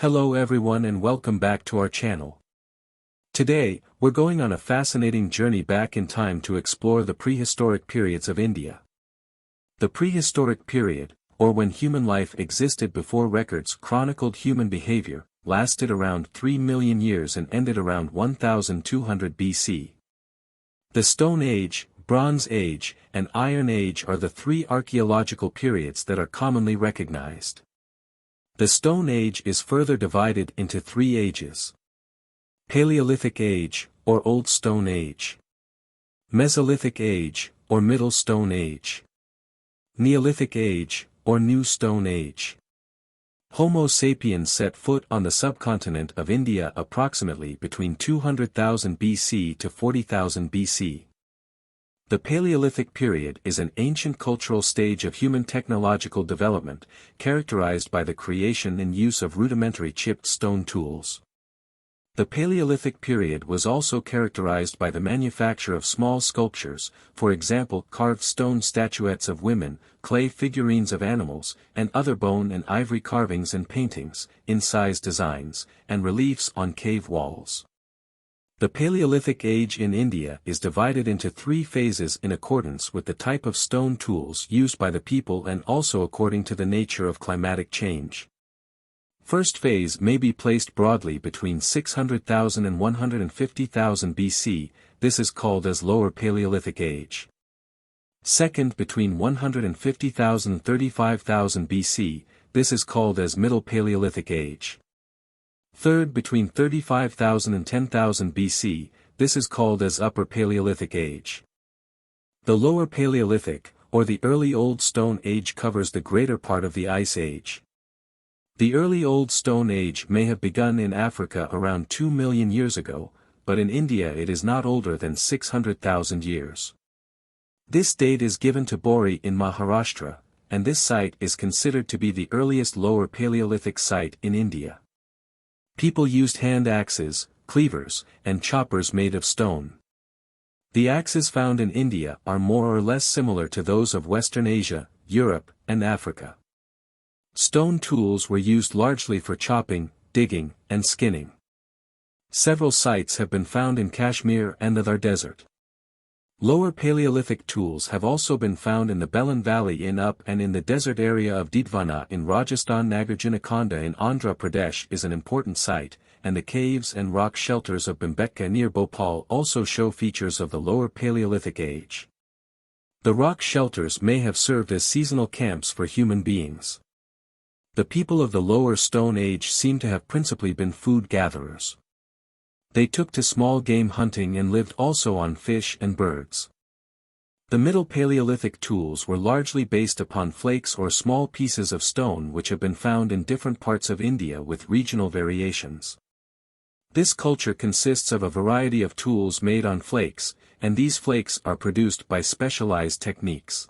Hello everyone and welcome back to our channel. Today, we're going on a fascinating journey back in time to explore the prehistoric periods of India. The prehistoric period, or when human life existed before records chronicled human behavior, lasted around 3 million years and ended around 1200 BC. The Stone Age, Bronze Age, and Iron Age are the three archaeological periods that are commonly recognized. The Stone Age is further divided into three ages: Paleolithic Age, or Old Stone Age; Mesolithic Age, or Middle Stone Age; Neolithic Age, or New Stone Age. Homo sapiens set foot on the subcontinent of India approximately between 200,000 BC to 40,000 BC. The Paleolithic period is an ancient cultural stage of human technological development, characterized by the creation and use of rudimentary chipped stone tools. The Paleolithic period was also characterized by the manufacture of small sculptures, for example carved stone statuettes of women, clay figurines of animals, and other bone and ivory carvings and paintings, incised designs, and reliefs on cave walls. The Paleolithic Age in India is divided into three phases in accordance with the type of stone tools used by the people and also according to the nature of climatic change. First phase may be placed broadly between 600,000 and 150,000 BC, this is called as Lower Paleolithic Age. Second between 150,000 and 35,000 BC, this is called as Middle Paleolithic Age. Third between 35,000 and 10,000 BC, this is called as Upper Paleolithic Age. The Lower Paleolithic, or the Early Old Stone Age covers the greater part of the Ice Age. The Early Old Stone Age may have begun in Africa around 2 million years ago, but in India it is not older than 600,000 years. This date is given to Bori in Maharashtra, and this site is considered to be the earliest Lower Paleolithic site in India. People used hand axes, cleavers, and choppers made of stone. The axes found in India are more or less similar to those of Western Asia, Europe, and Africa. Stone tools were used largely for chopping, digging, and skinning. Several sites have been found in Kashmir and the Thar Desert. Lower Paleolithic tools have also been found in the Belan Valley in Up and in the desert area of Didwana in Rajasthan. Nagarjunakonda in Andhra Pradesh is an important site, and the caves and rock shelters of Bhimbetka near Bhopal also show features of the Lower Paleolithic Age. The rock shelters may have served as seasonal camps for human beings. The people of the Lower Stone Age seem to have principally been food gatherers. They took to small game hunting and lived also on fish and birds. The Middle Paleolithic tools were largely based upon flakes or small pieces of stone which have been found in different parts of India with regional variations. This culture consists of a variety of tools made on flakes, and these flakes are produced by specialized techniques.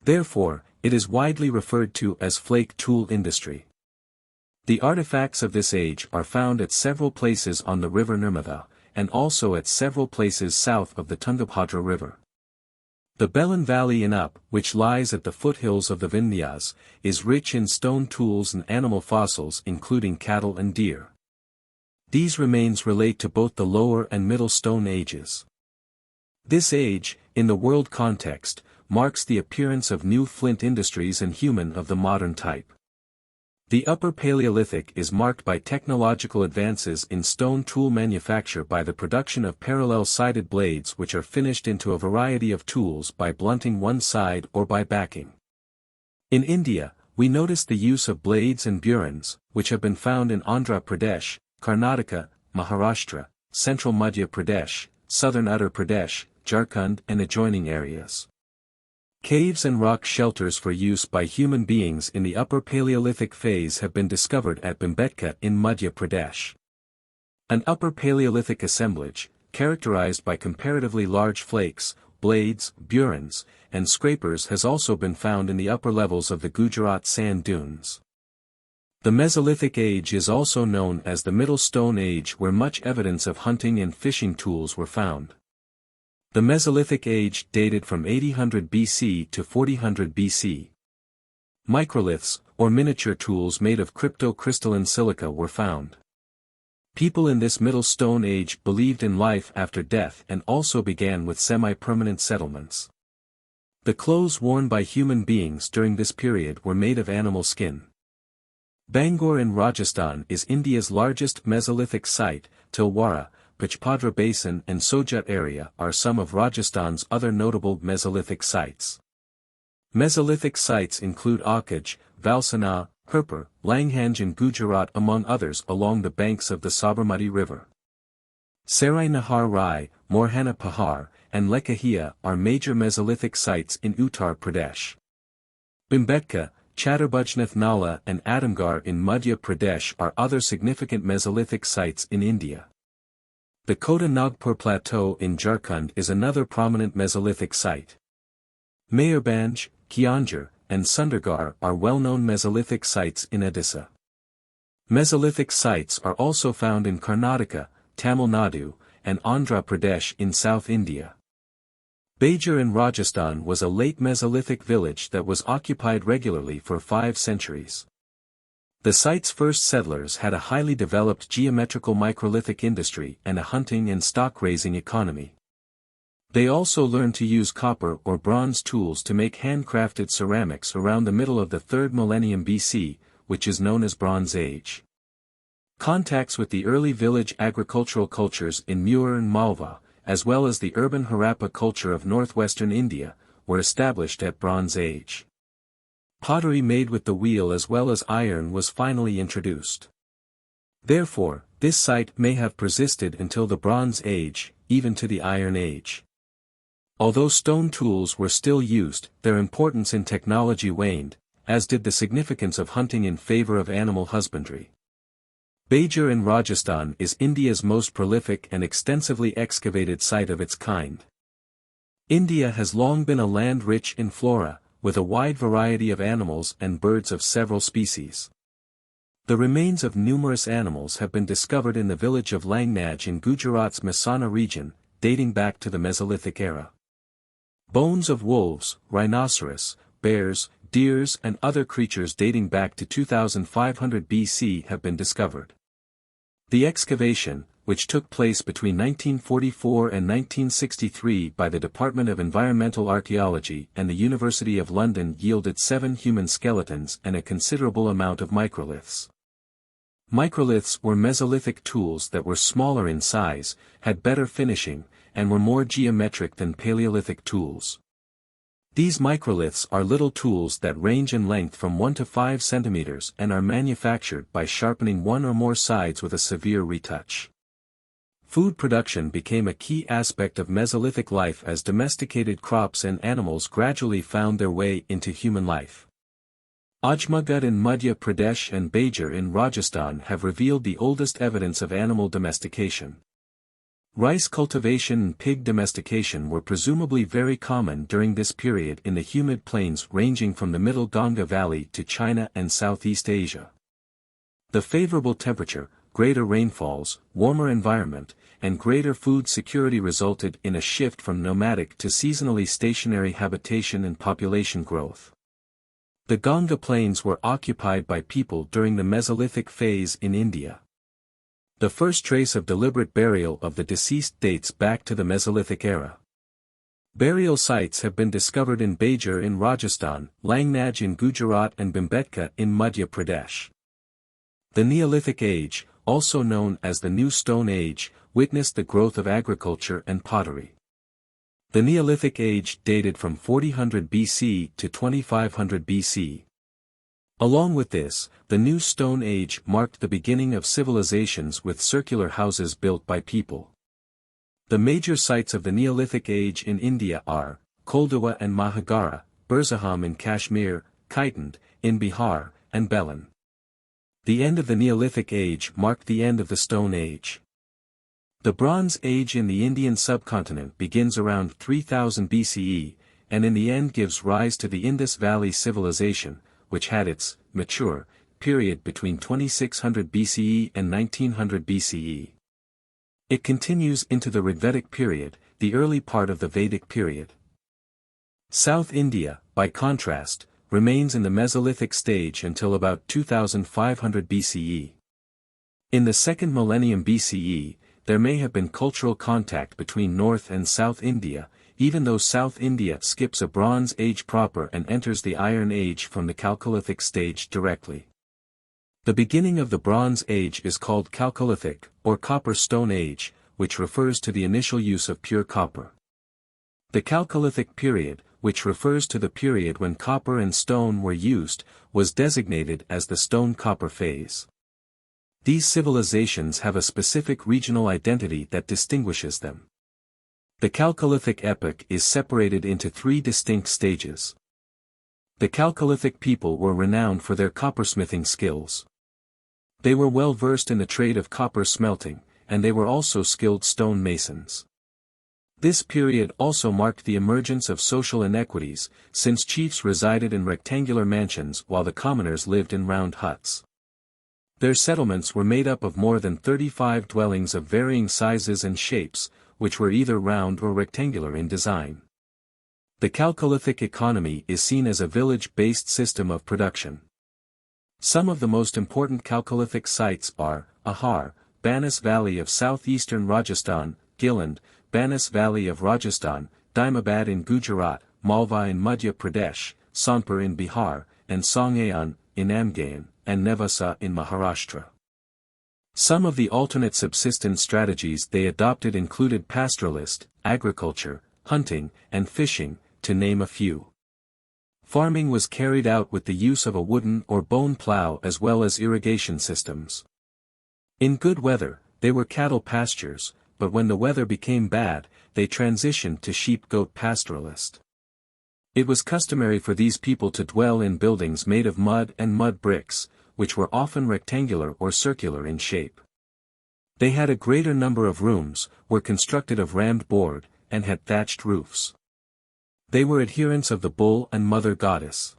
Therefore, it is widely referred to as flake tool industry. The artifacts of this age are found at several places on the river Nirmada, and also at several places south of the Tungabhadra River. The Belan Valley in Up, which lies at the foothills of the Vindhyas, is rich in stone tools and animal fossils including cattle and deer. These remains relate to both the Lower and Middle Stone Ages. This age, in the world context, marks the appearance of new flint industries and human of the modern type. The Upper Paleolithic is marked by technological advances in stone tool manufacture by the production of parallel-sided blades which are finished into a variety of tools by blunting one side or by backing. In India, we notice the use of blades and burins, which have been found in Andhra Pradesh, Karnataka, Maharashtra, central Madhya Pradesh, southern Uttar Pradesh, Jharkhand and adjoining areas. Caves and rock shelters for use by human beings in the Upper Paleolithic phase have been discovered at Bhimbetka in Madhya Pradesh. An Upper Paleolithic assemblage, characterized by comparatively large flakes, blades, burins, and scrapers has also been found in the upper levels of the Gujarat sand dunes. The Mesolithic Age is also known as the Middle Stone Age, where much evidence of hunting and fishing tools were found. The Mesolithic Age dated from 800 BC to 4000 BC. Microliths, or miniature tools made of cryptocrystalline silica were found. People in this Middle Stone Age believed in life after death and also began with semi-permanent settlements. The clothes worn by human beings during this period were made of animal skin. Bangor in Rajasthan is India's largest Mesolithic site. Tilwara, Pachpadra Basin and Sojat area are some of Rajasthan's other notable Mesolithic sites. Mesolithic sites include Akaj, Valsana, Herpur, Langhanj in Gujarat among others along the banks of the Sabarmati River. Sarai Nahar Rai, Morhana Pahar, and Lekahia are major Mesolithic sites in Uttar Pradesh. Bhimbetka, Chaturbhujnath Nala and Adamgarh in Madhya Pradesh are other significant Mesolithic sites in India. The Kota Nagpur Plateau in Jharkhand is another prominent Mesolithic site. Mayurbanj, Kianjar, and Sundargarh are well-known Mesolithic sites in Odisha. Mesolithic sites are also found in Karnataka, Tamil Nadu, and Andhra Pradesh in South India. Bajor in Rajasthan was a late Mesolithic village that was occupied regularly for 5 centuries. The site's first settlers had a highly developed geometrical microlithic industry and a hunting and stock-raising economy. They also learned to use copper or bronze tools to make handcrafted ceramics around the middle of the 3rd millennium BC, which is known as Bronze Age. Contacts with the early village agricultural cultures in Mewar and Malwa, as well as the urban Harappa culture of northwestern India, were established at Bronze Age. Pottery made with the wheel as well as iron was finally introduced. Therefore, this site may have persisted until the Bronze Age, even to the Iron Age. Although stone tools were still used, their importance in technology waned, as did the significance of hunting in favor of animal husbandry. Bajor in Rajasthan is India's most prolific and extensively excavated site of its kind. India has long been a land rich in flora, with a wide variety of animals and birds of several species. The remains of numerous animals have been discovered in the village of Langnaj in Gujarat's Mehsana region, dating back to the Mesolithic era. Bones of wolves, rhinoceros, bears, deers and other creatures dating back to 2500 BC have been discovered. The excavation, which took place between 1944 and 1963 by the Department of Environmental Archaeology and the University of London, yielded 7 human skeletons and a considerable amount of microliths. Microliths were Mesolithic tools that were smaller in size, had better finishing, and were more geometric than Paleolithic tools. These microliths are little tools that range in length from 1 to 5 centimeters and are manufactured by sharpening one or more sides with a severe retouch. Food production became a key aspect of Mesolithic life as domesticated crops and animals gradually found their way into human life. Ajmaghad in Madhya Pradesh and Bajor in Rajasthan have revealed the oldest evidence of animal domestication. Rice cultivation and pig domestication were presumably very common during this period in the humid plains ranging from the Middle Ganga Valley to China and Southeast Asia. The favorable temperature, greater rainfalls, warmer environment, and greater food security resulted in a shift from nomadic to seasonally stationary habitation and population growth. The Ganga plains were occupied by people during the Mesolithic phase in India. The first trace of deliberate burial of the deceased dates back to the Mesolithic era. Burial sites have been discovered in Bajor in Rajasthan, Langnaj in Gujarat and Bhimbetka in Madhya Pradesh. The Neolithic Age, also known as the New Stone Age, witnessed the growth of agriculture and pottery. The Neolithic Age dated from 4000 BC to 2500 BC. Along with this, the New Stone Age marked the beginning of civilizations with circular houses built by people. The major sites of the Neolithic Age in India are Koldua and Mahagara, Burzaham in Kashmir, Kaitand, in Bihar, and Belin. The end of the Neolithic Age marked the end of the Stone Age. The Bronze Age in the Indian subcontinent begins around 3000 BCE, and in the end gives rise to the Indus Valley Civilization, which had its mature period between 2600 BCE and 1900 BCE. It continues into the Rigvedic period, the early part of the Vedic period. South India, by contrast, remains in the Mesolithic stage until about 2500 BCE. In the second millennium BCE, there may have been cultural contact between North and South India, even though South India skips a Bronze Age proper and enters the Iron Age from the Chalcolithic stage directly. The beginning of the Bronze Age is called Chalcolithic, or Copper Stone Age, which refers to the initial use of pure copper. The Chalcolithic period, which refers to the period when copper and stone were used, was designated as the Stone-Copper phase. These civilizations have a specific regional identity that distinguishes them. The Chalcolithic epoch is separated into three distinct stages. The Chalcolithic people were renowned for their coppersmithing skills. They were well versed in the trade of copper smelting, and they were also skilled stone masons. This period also marked the emergence of social inequities, since chiefs resided in rectangular mansions while the commoners lived in round huts. Their settlements were made up of more than 35 dwellings of varying sizes and shapes, which were either round or rectangular in design. The Chalcolithic economy is seen as a village-based system of production. Some of the most important Chalcolithic sites are Ahar, Banas Valley of southeastern Rajasthan, Giland, Banas Valley of Rajasthan, Daimabad in Gujarat, Malwa in Madhya Pradesh, Sonpur in Bihar, and Songhayan, in Amgaon, and Nevasa in Maharashtra. Some of the alternate subsistence strategies they adopted included pastoralist, agriculture, hunting, and fishing, to name a few. Farming was carried out with the use of a wooden or bone plow as well as irrigation systems. In good weather, they were cattle pastures, but when the weather became bad, they transitioned to sheep-goat pastoralist. It was customary for these people to dwell in buildings made of mud and mud bricks, which were often rectangular or circular in shape. They had a greater number of rooms, were constructed of rammed board, and had thatched roofs. They were adherents of the bull and mother goddess.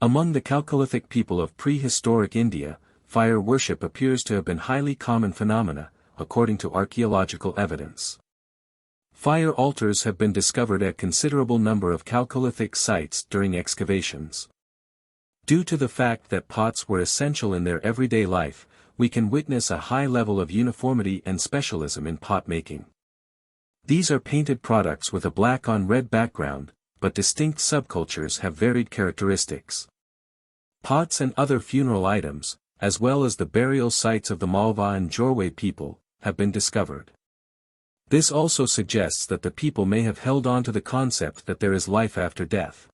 Among the Chalcolithic people of prehistoric India, fire worship appears to have been highly common phenomena, according to archaeological evidence. Fire altars have been discovered at considerable number of Chalcolithic sites during excavations. Due to the fact that pots were essential in their everyday life, we can witness a high level of uniformity and specialism in pot making. These are painted products with a black-on-red background, but distinct subcultures have varied characteristics. Pots and other funeral items, as well as the burial sites of the Malwa and Jorwe people, have been discovered. This also suggests that the people may have held on to the concept that there is life after death.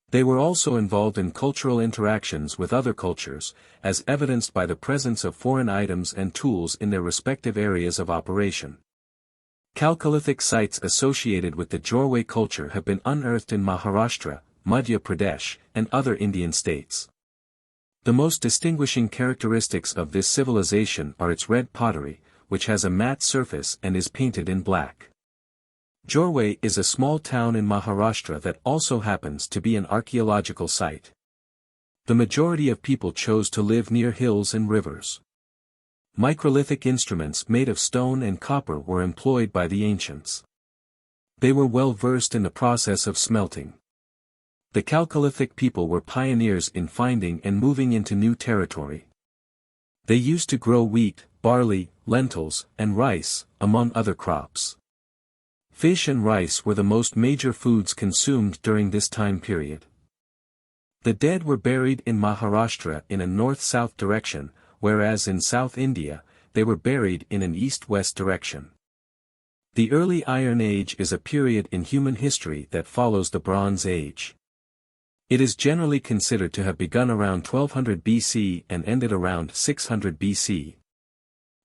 They were also involved in cultural interactions with other cultures, as evidenced by the presence of foreign items and tools in their respective areas of operation. Chalcolithic sites associated with the Jorwe culture have been unearthed in Maharashtra, Madhya Pradesh, and other Indian states. The most distinguishing characteristics of this civilization are its red pottery, which has a matte surface and is painted in black. Jorwe is a small town in Maharashtra that also happens to be an archaeological site. The majority of people chose to live near hills and rivers. Microlithic instruments made of stone and copper were employed by the ancients. They were well versed in the process of smelting. The Chalcolithic people were pioneers in finding and moving into new territory. They used to grow wheat, barley, lentils, and rice, among other crops. Fish and rice were the most major foods consumed during this time period. The dead were buried in Maharashtra in a north-south direction, whereas in South India, they were buried in an east-west direction. The early Iron Age is a period in human history that follows the Bronze Age. It is generally considered to have begun around 1200 BC and ended around 600 BC.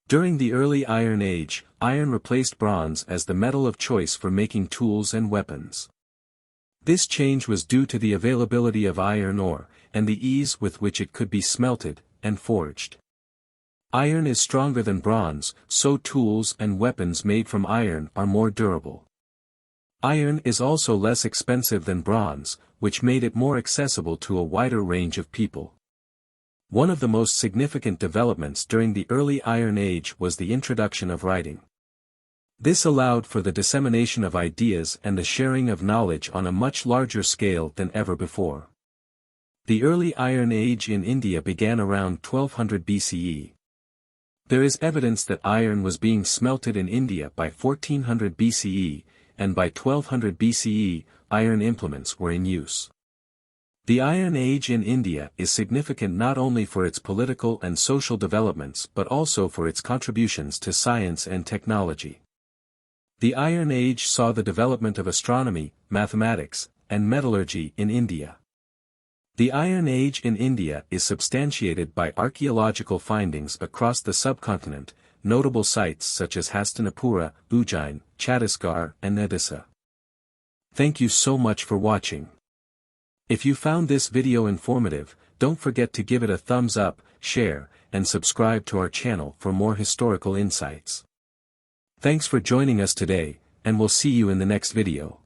During the early Iron Age, iron replaced bronze as the metal of choice for making tools and weapons. This change was due to the availability of iron ore, and the ease with which it could be smelted and forged. Iron is stronger than bronze, so tools and weapons made from iron are more durable. Iron is also less expensive than bronze, which made it more accessible to a wider range of people. One of the most significant developments during the early Iron Age was the introduction of writing. This allowed for the dissemination of ideas and the sharing of knowledge on a much larger scale than ever before. The early Iron Age in India began around 1200 BCE. There is evidence that iron was being smelted in India by 1400 BCE, and by 1200 BCE, iron implements were in use. The Iron Age in India is significant not only for its political and social developments but also for its contributions to science and technology. The Iron Age saw the development of astronomy, mathematics, and metallurgy in India. The Iron Age in India is substantiated by archaeological findings across the subcontinent, notable sites such as Hastinapura, Ujjain, Chhattisgarh, and Odisha. Thank you so much for watching. If you found this video informative, don't forget to give it a thumbs up, share, and subscribe to our channel for more historical insights. Thanks for joining us today, and we'll see you in the next video.